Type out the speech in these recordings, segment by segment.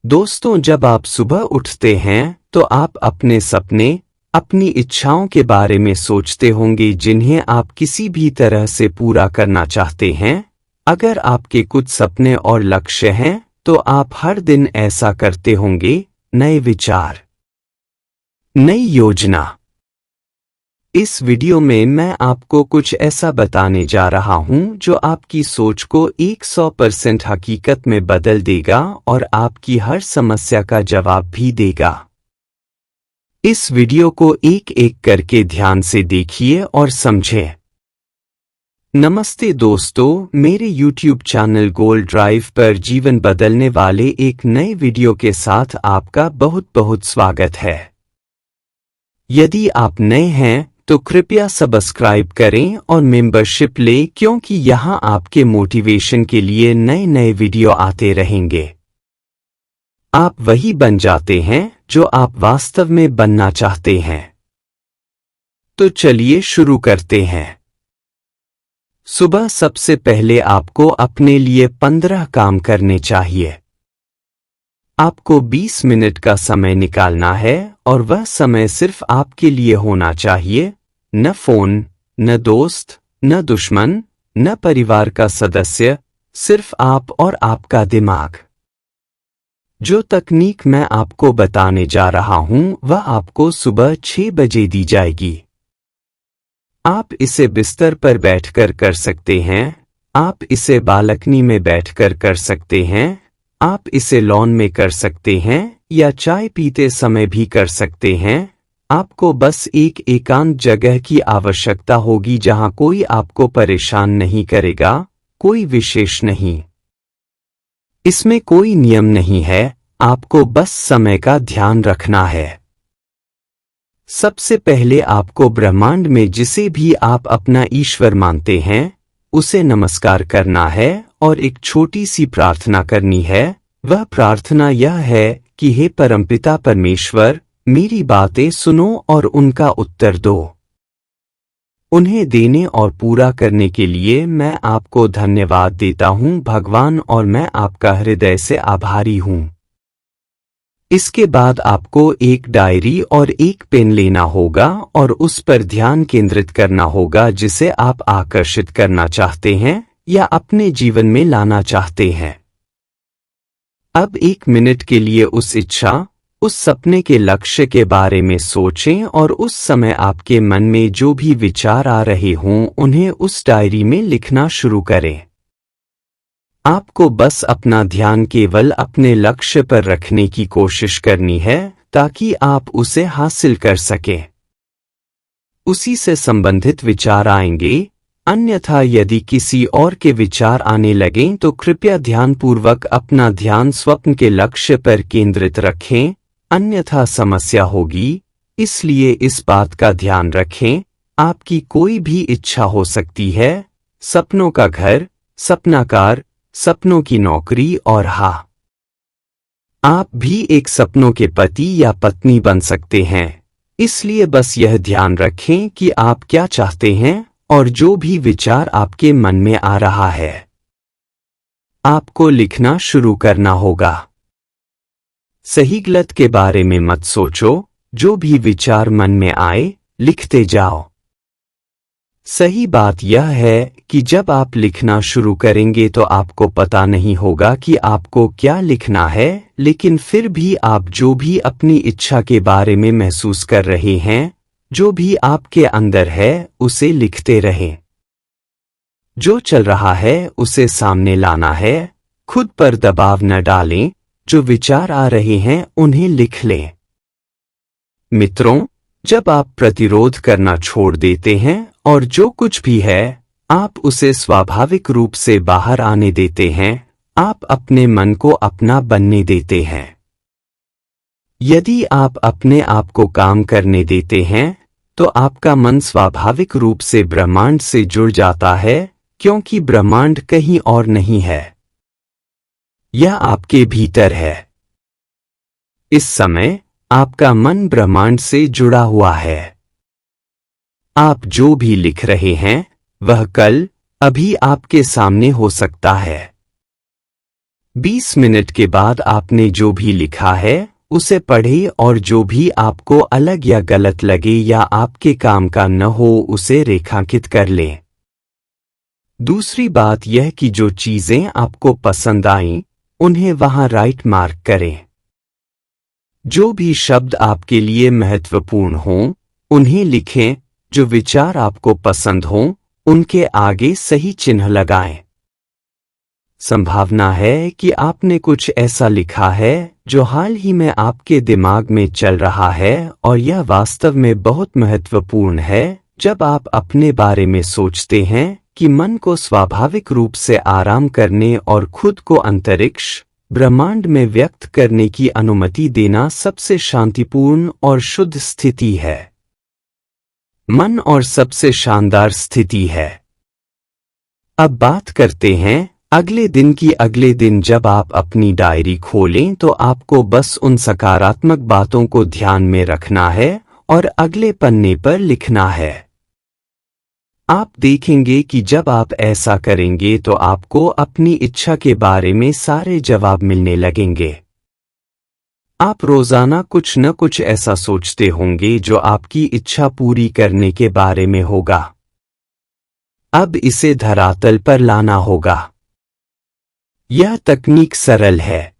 दोस्तों, जब आप सुबह उठते हैं तो आप अपने सपने, अपनी इच्छाओं के बारे में सोचते होंगे जिन्हें आप किसी भी तरह से पूरा करना चाहते हैं। अगर आपके कुछ सपने और लक्ष्य हैं तो आप हर दिन ऐसा करते होंगे। नए विचार, नई योजना। इस वीडियो में मैं आपको कुछ ऐसा बताने जा रहा हूं जो आपकी सोच को 100% हकीकत में बदल देगा और आपकी हर समस्या का जवाब भी देगा। इस वीडियो को एक एक करके ध्यान से देखिए और समझें। नमस्ते दोस्तों, मेरे YouTube चैनल गोल ड्राइव पर जीवन बदलने वाले एक नए वीडियो के साथ आपका बहुत बहुत स्वागत है। यदि आप नए हैं तो कृपया सब्सक्राइब करें और मेंबरशिप लें, क्योंकि यहाँ आपके मोटिवेशन के लिए नए नए वीडियो आते रहेंगे। आप वही बन जाते हैं जो आप वास्तव में बनना चाहते हैं। तो चलिए शुरू करते हैं। सुबह सबसे पहले आपको अपने लिए 15 काम करने चाहिए। आपको 20 मिनट का समय निकालना है और वह समय सिर्फ आपके लिए होना चाहिए। न फोन, न दोस्त, न दुश्मन, न परिवार का सदस्य, सिर्फ आप और आपका दिमाग। जो तकनीक मैं आपको बताने जा रहा हूं वह आपको सुबह 6 बजे दी जाएगी। आप इसे बिस्तर पर बैठकर कर सकते हैं, आप इसे बालकनी में बैठकर कर सकते हैं, आप इसे लॉन में कर सकते हैं या चाय पीते समय भी कर सकते हैं। आपको बस एक एकांत जगह की आवश्यकता होगी जहां कोई आपको परेशान नहीं करेगा, कोई विशेष नहीं। इसमें कोई नियम नहीं है, आपको बस समय का ध्यान रखना है। सबसे पहले आपको ब्रह्मांड में जिसे भी आप अपना ईश्वर मानते हैं उसे नमस्कार करना है और एक छोटी सी प्रार्थना करनी है। वह प्रार्थना यह है कि हे परमपिता परमेश्वर, मेरी बातें सुनो और उनका उत्तर दो। उन्हें देने और पूरा करने के लिए मैं आपको धन्यवाद देता हूं भगवान, और मैं आपका हृदय से आभारी हूं। इसके बाद आपको एक डायरी और एक पेन लेना होगा और उस पर ध्यान केंद्रित करना होगा जिसे आप आकर्षित करना चाहते हैं या अपने जीवन में लाना चाहते हैं। अब 1 मिनट के लिए उस इच्छा, उस सपने के लक्ष्य के बारे में सोचें और उस समय आपके मन में जो भी विचार आ रहे हों उन्हें उस डायरी में लिखना शुरू करें। आपको बस अपना ध्यान केवल अपने लक्ष्य पर रखने की कोशिश करनी है ताकि आप उसे हासिल कर सकें। उसी से संबंधित विचार आएंगे, अन्यथा यदि किसी और के विचार आने लगें तो कृपया ध्यानपूर्वक अपना ध्यान स्वप्न के लक्ष्य पर केंद्रित रखें, अन्यथा समस्या होगी। इसलिए इस बात का ध्यान रखें, आपकी कोई भी इच्छा हो सकती है, सपनों का घर, सपनाकार, सपनों की नौकरी, और हाँ, आप भी एक सपनों के पति या पत्नी बन सकते हैं। इसलिए बस यह ध्यान रखें कि आप क्या चाहते हैं और जो भी विचार आपके मन में आ रहा है आपको लिखना शुरू करना होगा। सही गलत के बारे में मत सोचो, जो भी विचार मन में आए लिखते जाओ। सही बात यह है कि जब आप लिखना शुरू करेंगे तो आपको पता नहीं होगा कि आपको क्या लिखना है, लेकिन फिर भी आप जो भी अपनी इच्छा के बारे में महसूस कर रहे हैं, जो भी आपके अंदर है, उसे लिखते रहें। जो चल रहा है उसे सामने लाना है, खुद पर दबाव न डालें, जो विचार आ रहे हैं उन्हें लिख लें। मित्रों, जब आप प्रतिरोध करना छोड़ देते हैं और जो कुछ भी है आप उसे स्वाभाविक रूप से बाहर आने देते हैं, आप अपने मन को अपना बनने देते हैं। यदि आप अपने आप को काम करने देते हैं तो आपका मन स्वाभाविक रूप से ब्रह्मांड से जुड़ जाता है, क्योंकि ब्रह्मांड कहीं और नहीं है, यह आपके भीतर है। इस समय आपका मन ब्रह्मांड से जुड़ा हुआ है। आप जो भी लिख रहे हैं वह कल, अभी आपके सामने हो सकता है। 20 मिनट के बाद आपने जो भी लिखा है उसे पढ़ें और जो भी आपको अलग या गलत लगे या आपके काम का न हो उसे रेखांकित कर लें। दूसरी बात यह कि जो चीजें आपको पसंद आईं, उन्हें वहां राइट मार्क करें। जो भी शब्द आपके लिए महत्वपूर्ण हों, उन्हें लिखें। जो विचार आपको पसंद हों, उनके आगे सही चिन्ह लगाएं। संभावना है कि आपने कुछ ऐसा लिखा है जो हाल ही में आपके दिमाग में चल रहा है और यह वास्तव में बहुत महत्वपूर्ण है। जब आप अपने बारे में सोचते हैं कि मन को स्वाभाविक रूप से आराम करने और खुद को अंतरिक्ष ब्रह्मांड में व्यक्त करने की अनुमति देना सबसे शांतिपूर्ण और शुद्ध स्थिति है। मन और सबसे शानदार स्थिति है। अब बात करते हैं अगले दिन की। अगले दिन जब आप अपनी डायरी खोलें तो आपको बस उन सकारात्मक बातों को ध्यान में रखना है और अगले पन्ने पर लिखना है। आप देखेंगे कि जब आप ऐसा करेंगे तो आपको अपनी इच्छा के बारे में सारे जवाब मिलने लगेंगे। आप रोजाना कुछ न कुछ ऐसा सोचते होंगे जो आपकी इच्छा पूरी करने के बारे में होगा। अब इसे धरातल पर लाना होगा। यह तकनीक सरल है।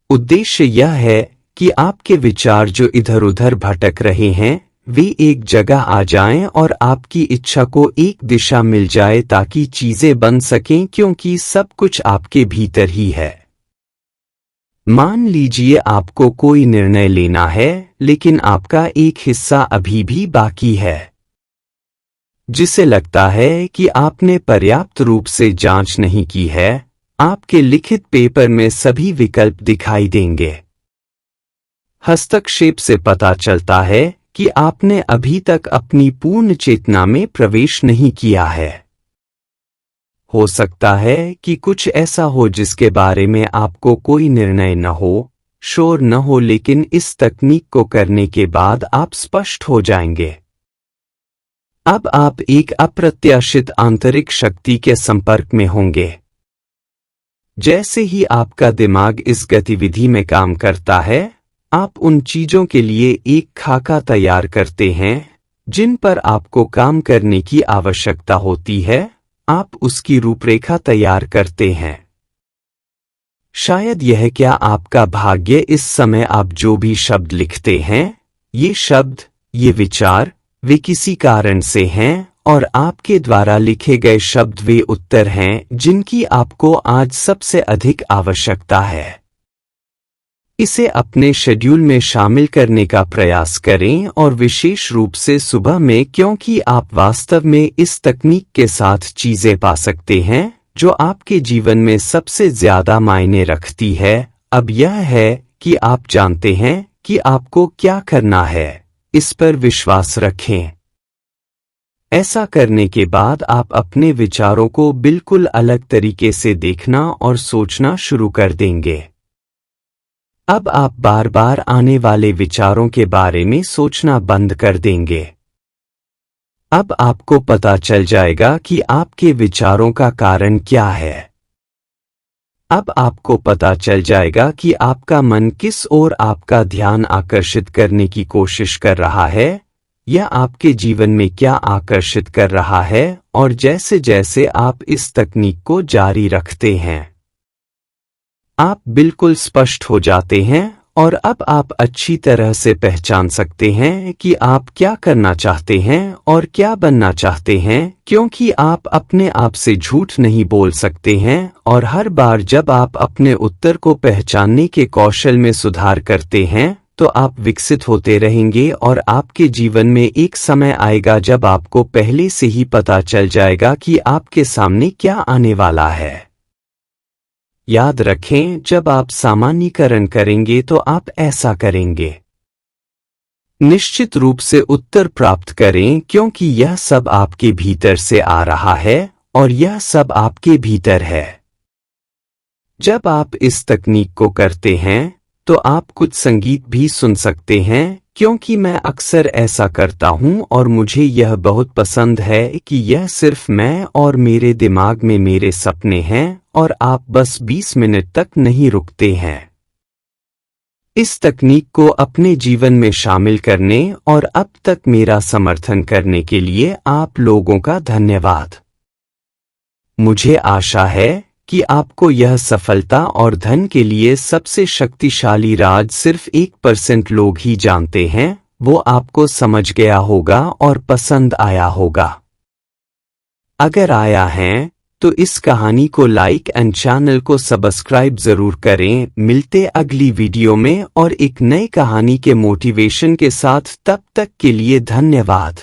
उद्देश्य यह है कि आपके विचार जो इधर उधर भटक रहे हैं वे एक जगह आ जाएं और आपकी इच्छा को एक दिशा मिल जाए ताकि चीजें बन सकें, क्योंकि सब कुछ आपके भीतर ही है। मान लीजिए आपको कोई निर्णय लेना है लेकिन आपका एक हिस्सा अभी भी बाकी है, जिसे लगता है कि आपने पर्याप्त रूप से जांच नहीं की है। आपके लिखित पेपर में सभी विकल्प दिखाई देंगे। हस्तक्षेप से पता चलता है कि आपने अभी तक अपनी पूर्ण चेतना में प्रवेश नहीं किया है। हो सकता है कि कुछ ऐसा हो जिसके बारे में आपको कोई निर्णय न हो, शोर न हो, लेकिन इस तकनीक को करने के बाद आप स्पष्ट हो जाएंगे। अब आप एक अप्रत्याशित आंतरिक शक्ति के संपर्क में होंगे। जैसे ही आपका दिमाग इस गतिविधि में काम करता है, आप उन चीजों के लिए एक खाका तैयार करते हैं जिन पर आपको काम करने की आवश्यकता होती है। आप उसकी रूपरेखा तैयार करते हैं। शायद यह क्या आपका भाग्य इस समय आप जो भी शब्द लिखते हैं, ये शब्द, ये विचार, वे किसी कारण से हैं और आपके द्वारा लिखे गए शब्द वे उत्तर हैं जिनकी आपको आज सबसे अधिक आवश्यकता है। इसे अपने शेड्यूल में शामिल करने का प्रयास करें और विशेष रूप से सुबह में, क्योंकि आप वास्तव में इस तकनीक के साथ चीजें पा सकते हैं जो आपके जीवन में सबसे ज्यादा मायने रखती है। अब यह है कि आप जानते हैं कि आपको क्या करना है। इस पर विश्वास रखें। ऐसा करने के बाद आप अपने विचारों को बिल्कुल अलग तरीके से देखना और सोचना शुरू कर देंगे। अब आप बार बार आने वाले विचारों के बारे में सोचना बंद कर देंगे। अब आपको पता चल जाएगा कि आपके विचारों का कारण क्या है। अब आपको पता चल जाएगा कि आपका मन किस ओर आपका ध्यान आकर्षित करने की कोशिश कर रहा है, या आपके जीवन में क्या आकर्षित कर रहा है। और जैसे जैसे आप इस तकनीक को जारी रखते हैं, आप बिल्कुल स्पष्ट हो जाते हैं और अब आप अच्छी तरह से पहचान सकते हैं कि आप क्या करना चाहते हैं और क्या बनना चाहते हैं, क्योंकि आप अपने आप से झूठ नहीं बोल सकते हैं। और हर बार जब आप अपने उत्तर को पहचानने के कौशल में सुधार करते हैं तो आप विकसित होते रहेंगे और आपके जीवन में एक समय आएगा जब आपको पहले से ही पता चल जाएगा कि आपके सामने क्या आने वाला है। याद रखें, जब आप सामान्यीकरण करेंगे तो आप ऐसा करेंगे। निश्चित रूप से उत्तर प्राप्त करें, क्योंकि यह सब आपके भीतर से आ रहा है और यह सब आपके भीतर है। जब आप इस तकनीक को करते हैं तो आप कुछ संगीत भी सुन सकते हैं, क्योंकि मैं अक्सर ऐसा करता हूं और मुझे यह बहुत पसंद है कि यह सिर्फ मैं और मेरे दिमाग में मेरे सपने हैं और आप बस 20 मिनट तक नहीं रुकते हैं। इस तकनीक को अपने जीवन में शामिल करने और अब तक मेरा समर्थन करने के लिए आप लोगों का धन्यवाद। मुझे आशा है कि आपको यह सफलता और धन के लिए सबसे शक्तिशाली राज सिर्फ 1% लोग ही जानते हैं, वो आपको समझ गया होगा और पसंद आया होगा। अगर आया है तो इस कहानी को लाइक एंड चैनल को सब्सक्राइब जरूर करें। मिलते अगली वीडियो में और एक नई कहानी के मोटिवेशन के साथ। तब तक के लिए धन्यवाद।